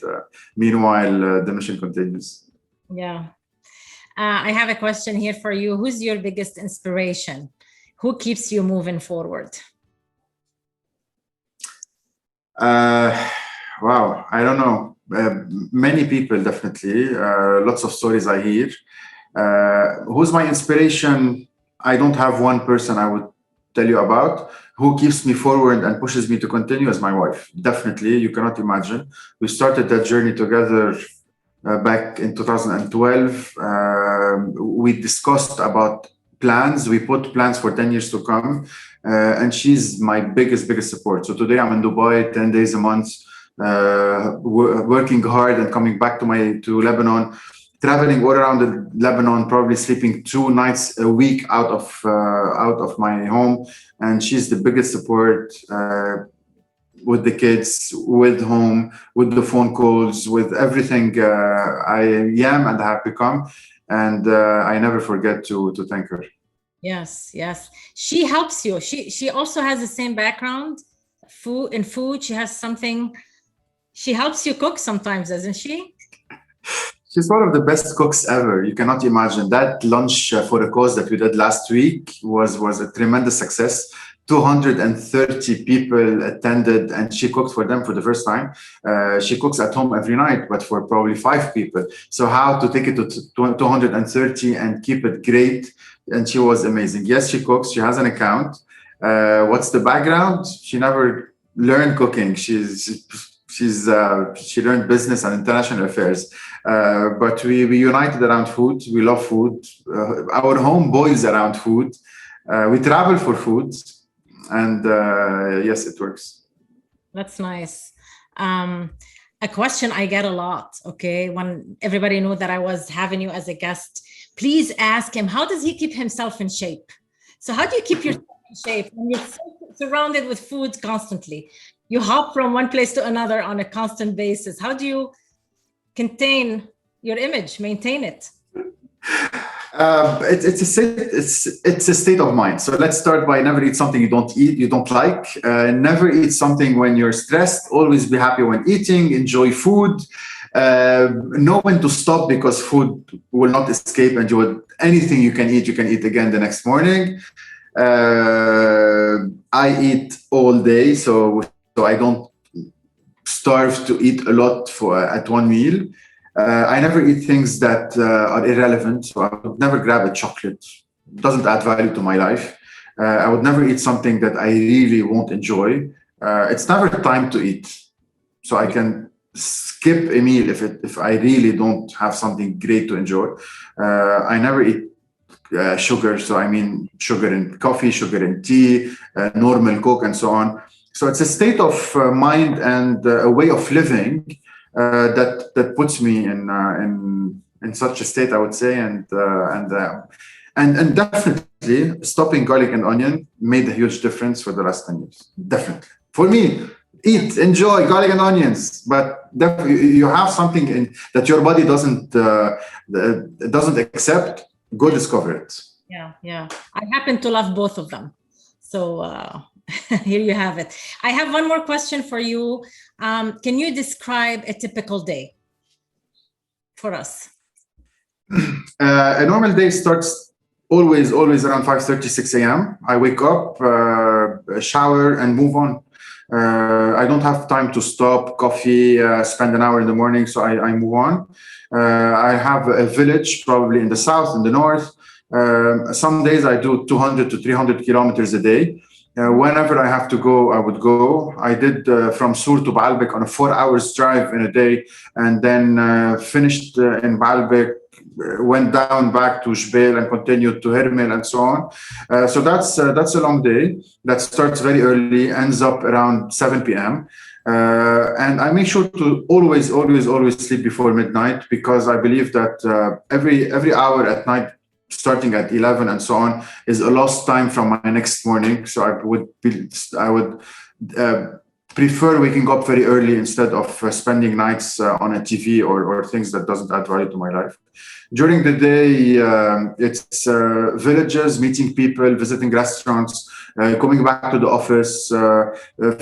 B: meanwhile, the mission continues.
A: Yeah. I have a question here for you. Who's your biggest inspiration? Who keeps you moving forward?
B: Wow, I don't know. Many people, definitely. Lots of stories I hear. Who's my inspiration? I don't have one person I would tell you about. Who keeps me forward and pushes me to continue is my wife. Definitely, you cannot imagine. We started that journey together back in 2012. We discussed about plans. We put plans for 10 years to come. And she's my biggest support. So today I'm in Dubai 10 days a month, working hard and coming back to Lebanon, traveling all around Lebanon, probably sleeping 2 nights a week out of my home. And she's the biggest support with the kids, with home, with the phone calls, with everything I am and have become. And I never forget to thank her.
A: Yes, yes. She helps you. She also has the same background, food. She has something. She helps you cook sometimes, doesn't she?
B: She's one of the best cooks ever. You cannot imagine. That lunch for a cause that we did last week was a tremendous success. 230 people attended, and she cooked for them for the first time. She cooks at home every night, but for probably 5 people. So how to take it to 230 and keep it great? And she was amazing. Yes, she cooks. She has an account. What's the background? She never learned cooking. She learned business and international affairs. But we united around food. We love food. Our home boils around food. We travel for food. And yes, it works.
A: That's nice. A question I get a lot, okay, when everybody knew that I was having you as a guest, please ask him, how does he keep himself in shape? So how do you keep yourself in shape when you're surrounded with food constantly? You hop from one place to another on a constant basis. How do you contain your image, maintain it?
B: It's a state of mind. So let's start by never eat something you don't like. Never eat something when you're stressed. Always be happy when eating. Enjoy food. Know when to stop, because food will not escape, and anything you can eat again the next morning. I eat all day, so I don't starve to eat a lot at one meal. I never eat things that are irrelevant. So I would never grab a chocolate. It doesn't add value to my life. I would never eat something that I really won't enjoy. It's never time to eat. So I can skip a meal if I really don't have something great to enjoy. I never eat sugar. So I mean sugar in coffee, sugar in tea, normal Coke, and so on. So it's a state of mind and a way of living that puts me in such a state, I would say, and definitely stopping garlic and onion made a huge difference for the last 10 years. Definitely, for me, enjoy garlic and onions, but you have something that your body doesn't accept. Go discover it.
A: Yeah. I happen to love both of them, so here you have it. I have one more question for you. Can you describe a typical day for us?
B: A normal day starts always around 5:30, 6 a.m. I wake up, shower, and move on. I don't have time to stop, coffee, spend an hour in the morning, so I move on. I have a village, probably in the south, in the north. Some days I do 200 to 300 kilometers a day. Whenever I have to go, I would go. I did from Sur to Baalbek on a 4 hours drive in a day, and then finished in Baalbek, went down back to Jbeil and continued to Hermel and so on. So that's a long day that starts very early, ends up around 7 p.m. And I make sure to always sleep before midnight, because I believe that every hour at night, starting at 11 and so on, is a lost time from my next morning. So I would prefer waking up very early instead of spending nights on a TV or things that doesn't add value to my life. During the day, it's villages, meeting people, visiting restaurants, coming back to the office,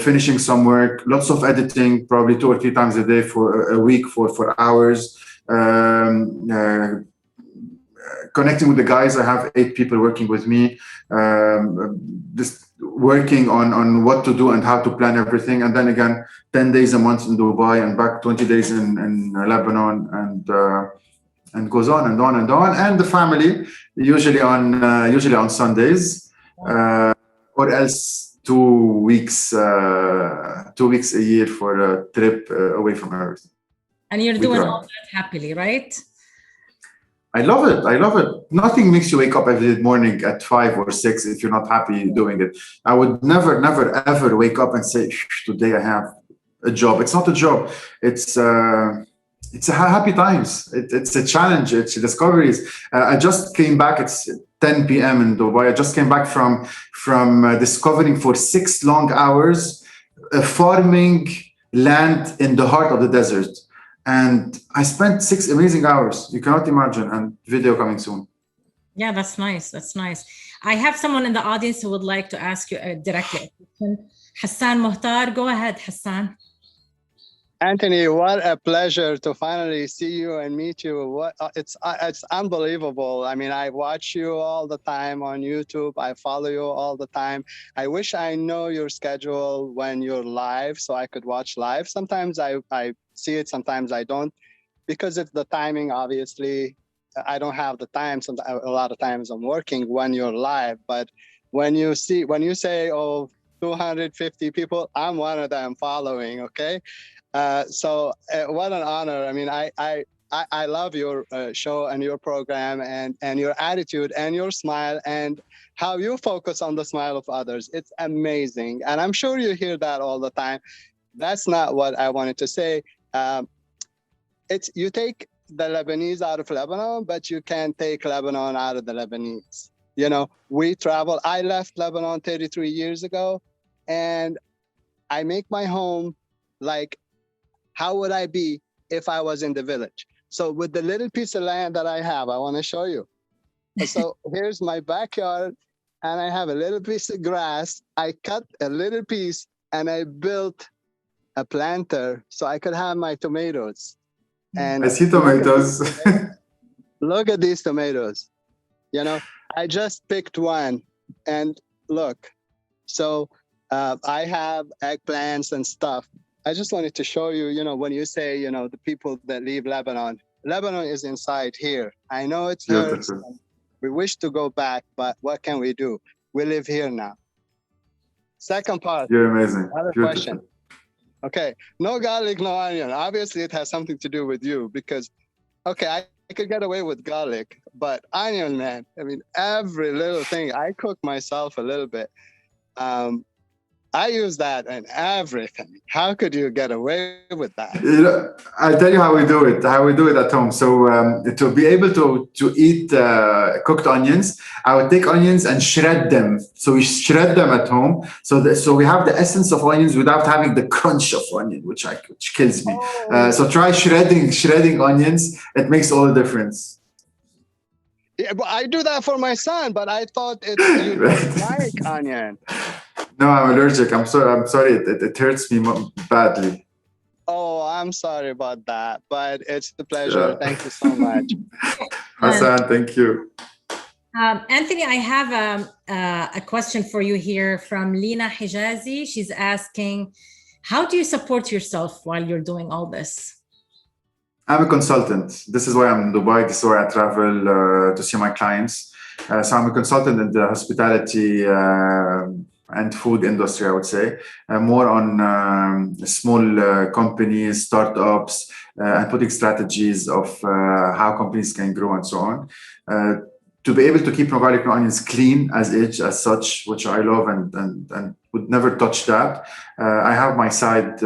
B: finishing some work, lots of editing, probably 2 or 3 times a day for a week for hours. Connecting with the guys. I have 8 people working with me, just working on what to do and how to plan everything. And then again, 10 days a month in Dubai and back 20 days in Lebanon, and goes on and on and on. And the family, usually on Sundays, or else 2 weeks a year for a trip away from everything.
A: And you're doing all that happily, right?
B: I love it. I love it. Nothing makes you wake up every morning at 5 or 6 if you're not happy doing it. I would never, ever wake up and say, today I have a job. It's not a job. It's a happy times. It's a challenge. It's discoveries. I just came back. It's 10 p.m. in Dubai. I just came back from discovering for 6 long hours farming land in the heart of the desert. And I spent 6 amazing hours. You cannot imagine. And video coming soon.
A: Yeah, that's nice. That's nice. I have someone in the audience who would like to ask you directly a question. Hassan Muhtar, go ahead, Hassan.
C: Anthony, what a pleasure to finally see you and meet you. It's unbelievable. I mean, I watch you all the time on YouTube. I follow you all the time. I wish I know your schedule when you're live so I could watch live. Sometimes I see it, sometimes I don't, because of the timing. Obviously, I don't have the time. A lot of times I'm working when you're live. But when you say, oh, 250 people, I'm one of them following. Okay. So what an honor. I mean, I love your show and your program and your attitude and your smile and how you focus on the smile of others. It's amazing. And I'm sure you hear that all the time. That's not what I wanted to say. You take the Lebanese out of Lebanon, but you can't take Lebanon out of the Lebanese. You know, we travel. I left Lebanon 33 years ago, and I make my home like, how would I be if I was in the village? So with the little piece of land that I have, I want to show you. So here's my backyard, and I have a little piece of grass. I cut a little piece, and I built a planter so I could have my tomatoes. And
B: I see tomatoes.
C: Look at these tomatoes. You know, I just picked one, and look. So I have eggplants and stuff. I just wanted to show you, you know, when you say, you know, the people that leave Lebanon is inside here. I know it hurts. We wish to go back, but what can we do? We live here now. Second part.
B: You're amazing.
C: Another question. Okay. No garlic, no onion. Obviously, it has something to do with you because, okay, I could get away with garlic, but onion, man. I mean, every little thing. I cook myself a little bit. I use that in everything. How could you get away with that?
B: You know, I'll tell you how we do it at home. So to be able to eat cooked onions, I would take onions and shred them. So we shred them at home. So we have the essence of onions without having the crunch of onion, which kills me. So try shredding onions. It makes all the difference.
C: Yeah, but I do that for my son, but I thought you don't like onion.
B: No, I'm allergic. I'm sorry. It hurts me badly.
C: Oh, I'm sorry about that, but it's a pleasure. Yeah. Thank you so much.
B: Hassan, thank you.
A: Anthony, I have a question for you here from Lina Hijazi. She's asking, how do you support yourself while you're doing all this?
B: I'm a consultant. This is why I'm in Dubai. This is why I travel to see my clients. So I'm a consultant in the hospitality and food industry, I would say, more on small companies, startups, and putting strategies of how companies can grow and so on. To be able to keep NoGarliNoOnions clean as such, which I love and would never touch that. I have my side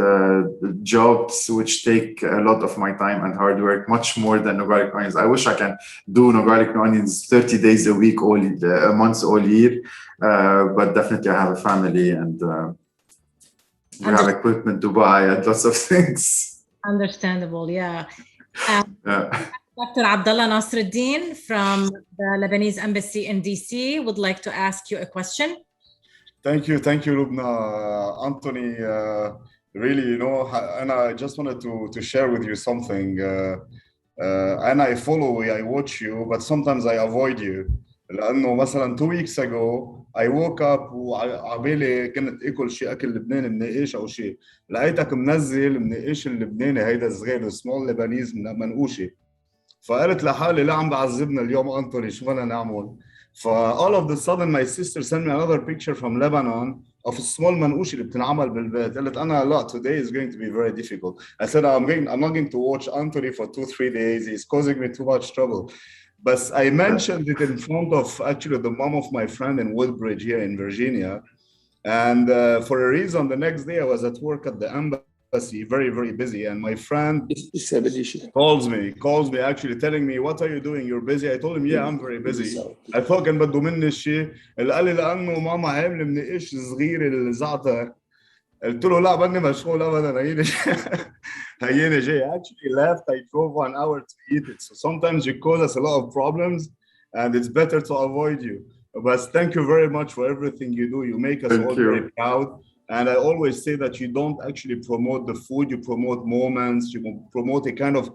B: jobs, which take a lot of my time and hard work, much more than NoGarliNoOnions. I wish I can do NoGarliNoOnions 30 days a week, a month, all year. But definitely I have a family and We have equipment to buy and lots of things.
A: Understandable, yeah.
B: Yeah.
A: Dr. Abdullah Nasruddin from the Lebanese Embassy in DC would like to ask you a question.
D: Thank you, Lubna. Anthony, really, and I just wanted to share with you something. And I follow you, I watch you, but sometimes I avoid you. لأنه مثلا 2 weeks ago I woke up وعبالي كنت اكل شيء اكل لبناني منقاش او شيء، لقيتك منزل منقاش اللبناني هيدا الصغير سمول لبنيز منقوشي، فقلت لحالي لا عم بعذبنا اليوم أنطوني شو بدنا نعمل؟ all of the sudden my sister sent me another picture from Lebanon of a small منقوش اللي بتنعمل بالبيت. قلت أنا لا, today is going to be very difficult. I said I'm not going to watch Anthony for 2-3 days. He's causing me too much trouble. But I mentioned it in front of actually the mom of my friend in Woodbridge here in Virginia. And for a reason, the next day I was at work at the embassy, very, very busy. And my friend calls me actually telling me, what are you doing? You're busy? I told him, yeah, I'm very busy. I thought كان بده مني الشيء اللي قال لي لأنه ماما عاملة منقاش صغير الزعتر. قلت له لا بدي مشغول أبدا هيني جاي. Actually left, I drove 1 hour to eat it. So sometimes you cause us a lot of problems and it's better to avoid you. But thank you very much for everything you do. You make us all very proud. And I always say that you don't actually promote the food, you promote moments, you promote a kind of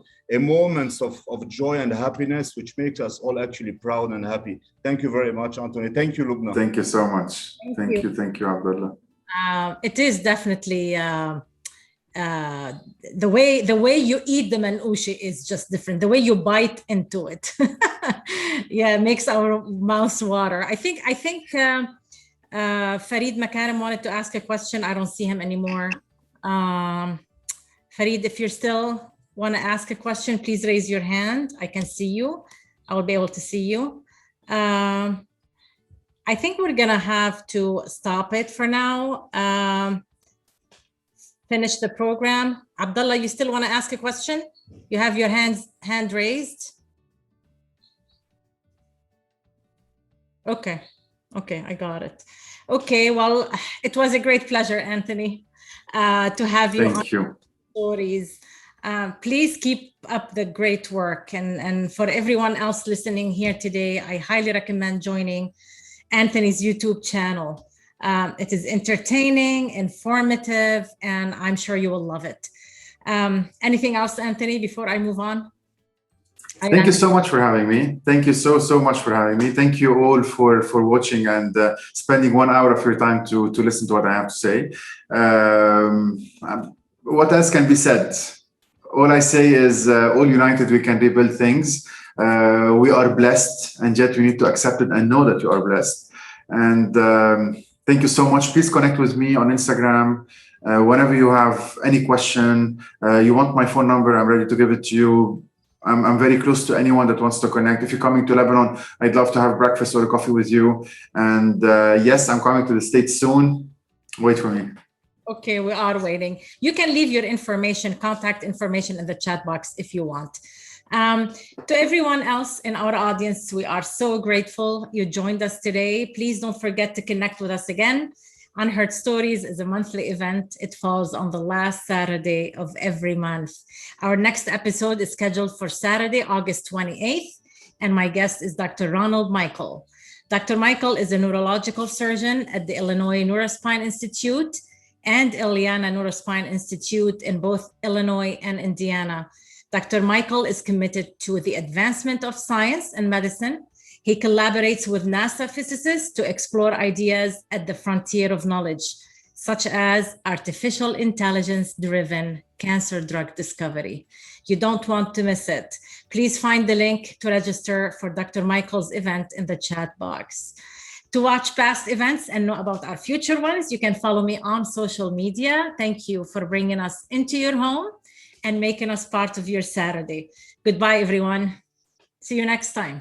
D: moments of joy and happiness, which makes us all actually proud and happy. Thank you very much, Anthony. Thank you, Lubna.
B: Thank you so much. Thank you, Abdullah.
A: It is definitely the way you eat the manouche is just different. The way you bite into it, yeah, it makes our mouths water. I think Farid Makarim wanted to ask a question. I don't see him anymore. Farid, if you still want to ask a question, please raise your hand. I can see you. I will be able to see you. I think we're gonna have to stop it for now. Finish the program. Abdullah, you still want to ask a question? You have your hand raised. Okay, I got it. Okay, well, it was a great pleasure, Anthony, to have you on Stories. Please keep up the great work. And for everyone else listening here today, I highly recommend joining Anthony's YouTube channel. It is entertaining, informative, and I'm sure you will love it. Anything else, Anthony, before I move on?
B: Thank you so much for having me. Thank you so much for having me. Thank you all for watching and spending 1 hour of your time to listen to what I have to say. What else can be said? All I say is all united we can rebuild things. We are blessed, and yet we need to accept it and know that you are blessed. And thank you so much. Please connect with me on Instagram. Whenever you have any question, you want my phone number, I'm ready to give it to you. I'm very close to anyone that wants to connect. If you're coming to Lebanon, I'd love to have breakfast or a coffee with you. And yes, I'm coming to the States soon. Wait for me.
A: Okay, we are waiting. You can leave your contact information in the chat box if you want. To everyone else in our audience, we are so grateful you joined us today. Please don't forget to connect with us again. Unheard Stories is a monthly event. It falls on the last Saturday of every month. Our next episode is scheduled for Saturday, August 28th, and my guest is Dr. Ronald Michael. Dr. Michael is a neurological surgeon at the Illinois Neurospine Institute and Ileana Neurospine Institute in both Illinois and Indiana. Dr. Michael is committed to the advancement of science and medicine. He collaborates with NASA physicists to explore ideas at the frontier of knowledge, such as artificial intelligence-driven cancer drug discovery. You don't want to miss it. Please find the link to register for Dr. Michael's event in the chat box. To watch past events and know about our future ones, you can follow me on social media. Thank you for bringing us into your home and making us part of your Saturday. Goodbye, everyone. See you next time.